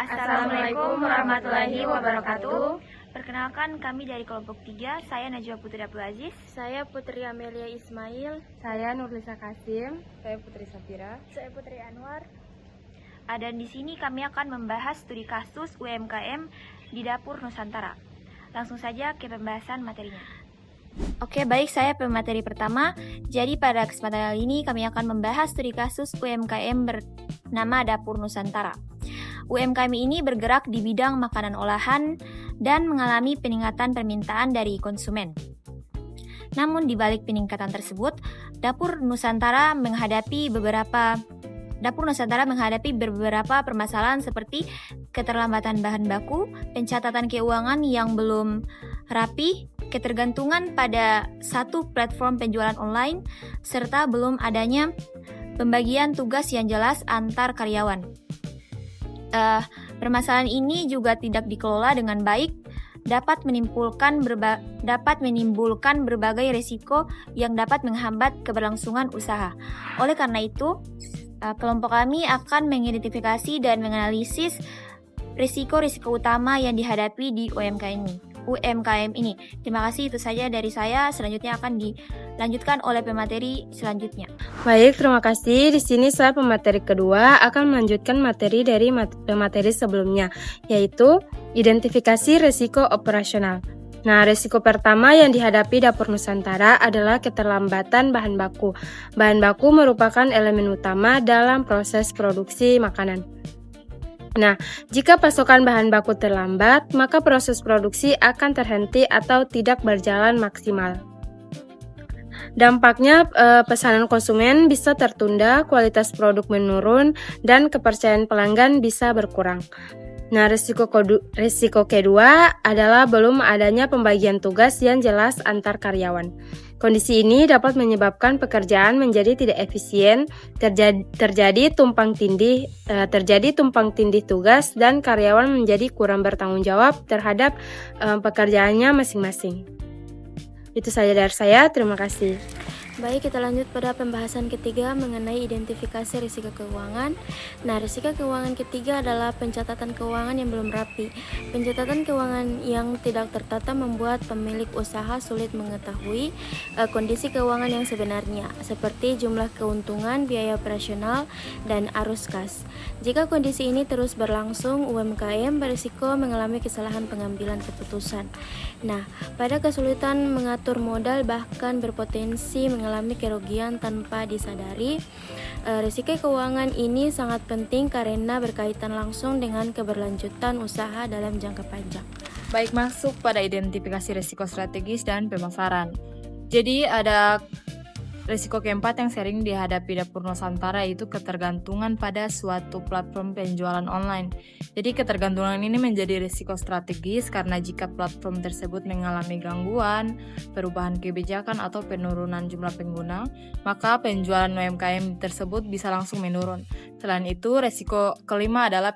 Assalamualaikum warahmatullahi wabarakatuh. Perkenalkan, kami dari kelompok 3, saya Najwa Putri Abdul Aziz. Saya Putri Amelia Ismail. Saya Nurlisa Kasim. Saya Putri Safira. Saya Putri Anwar. Dan di sini kami akan membahas studi kasus UMKM di Dapur Nusantara. Langsung saja ke pembahasan materinya. Oke, baik, saya pemateri pertama. Jadi pada kesempatan kali ini kami akan membahas studi kasus UMKM bernama Dapur Nusantara. UMKM ini bergerak di bidang makanan olahan dan mengalami peningkatan permintaan dari konsumen. Namun di balik peningkatan tersebut, Dapur Nusantara menghadapi beberapa permasalahan seperti keterlambatan bahan baku, pencatatan keuangan yang belum rapi, ketergantungan pada satu platform penjualan online, serta belum adanya pembagian tugas yang jelas antar karyawan. Permasalahan ini juga tidak dikelola dengan baik, dapat menimbulkan berbagai risiko yang dapat menghambat keberlangsungan usaha. Oleh karena itu, kelompok kami akan mengidentifikasi dan menganalisis risiko-risiko utama yang dihadapi di UMKM ini. Terima kasih, itu saja dari saya. Selanjutnya akan dilanjutkan oleh pemateri selanjutnya. Baik, terima kasih. Di sini saya pemateri kedua akan melanjutkan materi dari pemateri sebelumnya, yaitu identifikasi risiko operasional. Nah, risiko pertama yang dihadapi Dapur Nusantara adalah keterlambatan bahan baku. Bahan baku merupakan elemen utama dalam proses produksi makanan. Nah, jika pasokan bahan baku terlambat, maka proses produksi akan terhenti atau tidak berjalan maksimal. Dampaknya, pesanan konsumen bisa tertunda, kualitas produk menurun, dan kepercayaan pelanggan bisa berkurang. Nah, risiko kedua adalah belum adanya pembagian tugas yang jelas antar karyawan. Kondisi ini dapat menyebabkan pekerjaan menjadi tidak efisien, terjadi tumpang tindih tugas, dan karyawan menjadi kurang bertanggung jawab terhadap pekerjaannya masing-masing. Itu saja dari saya, terima kasih. Baik, kita lanjut pada pembahasan ketiga mengenai identifikasi risiko keuangan. Nah, risiko keuangan ketiga adalah pencatatan keuangan yang belum rapi. Pencatatan keuangan yang tidak tertata membuat pemilik usaha sulit mengetahui kondisi keuangan yang sebenarnya, seperti jumlah keuntungan, biaya operasional, dan arus kas. Jika kondisi ini terus berlangsung, UMKM berisiko mengalami kesalahan pengambilan keputusan. Nah, pada kesulitan mengatur modal bahkan berpotensi mengalami kerugian tanpa disadari. Risiko keuangan ini sangat penting karena berkaitan langsung dengan keberlanjutan usaha dalam jangka panjang. Baik, masuk pada identifikasi risiko strategis dan pemasaran. Jadi ada risiko keempat yang sering dihadapi Dapur Nusantara, yaitu ketergantungan pada suatu platform penjualan online. Jadi ketergantungan ini menjadi risiko strategis karena jika platform tersebut mengalami gangguan, perubahan kebijakan atau penurunan jumlah pengguna, maka penjualan UMKM tersebut bisa langsung menurun. Selain itu, risiko kelima adalah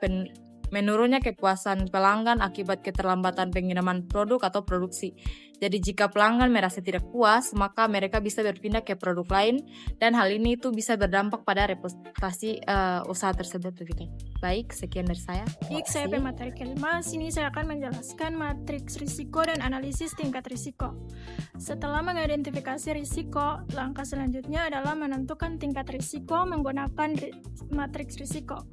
menurunnya kepuasan pelanggan akibat keterlambatan pengiriman produk atau produksi. Jadi jika pelanggan merasa tidak puas, maka mereka bisa berpindah ke produk lain, dan hal ini itu bisa berdampak pada reputasi usaha tersebut begitu. Baik, sekian dari saya. Baik, saya pemateri kelima. Sini saya akan menjelaskan matriks risiko dan analisis tingkat risiko. Setelah mengidentifikasi risiko, langkah selanjutnya adalah menentukan tingkat risiko menggunakan matriks risiko.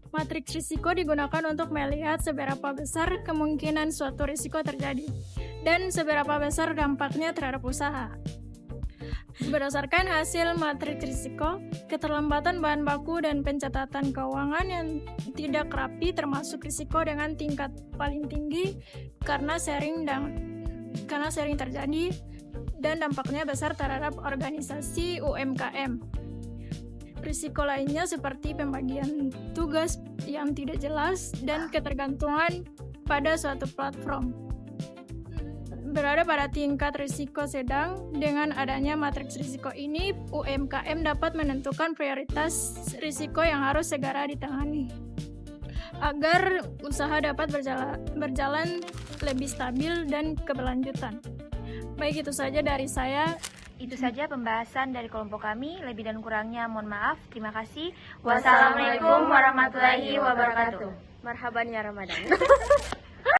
Matriks risiko digunakan untuk melihat seberapa besar kemungkinan suatu risiko terjadi dan seberapa besar dampaknya terhadap usaha. Berdasarkan hasil matriks risiko, keterlambatan bahan baku dan pencatatan keuangan yang tidak rapi termasuk risiko dengan tingkat paling tinggi karena sering terjadi dan dampaknya besar terhadap organisasi UMKM. Risiko lainnya seperti pembagian tugas yang tidak jelas dan ketergantungan pada suatu platform. Berada pada tingkat risiko sedang, dengan adanya matriks risiko ini, UMKM dapat menentukan prioritas risiko yang harus segera ditangani agar usaha dapat berjalan lebih stabil dan keberlanjutan. Baik, itu saja dari saya. Itu saja pembahasan dari kelompok kami. Lebih dan kurangnya mohon maaf. Terima kasih. Wassalamualaikum warahmatullahi wabarakatuh. Marhaban ya Ramadan.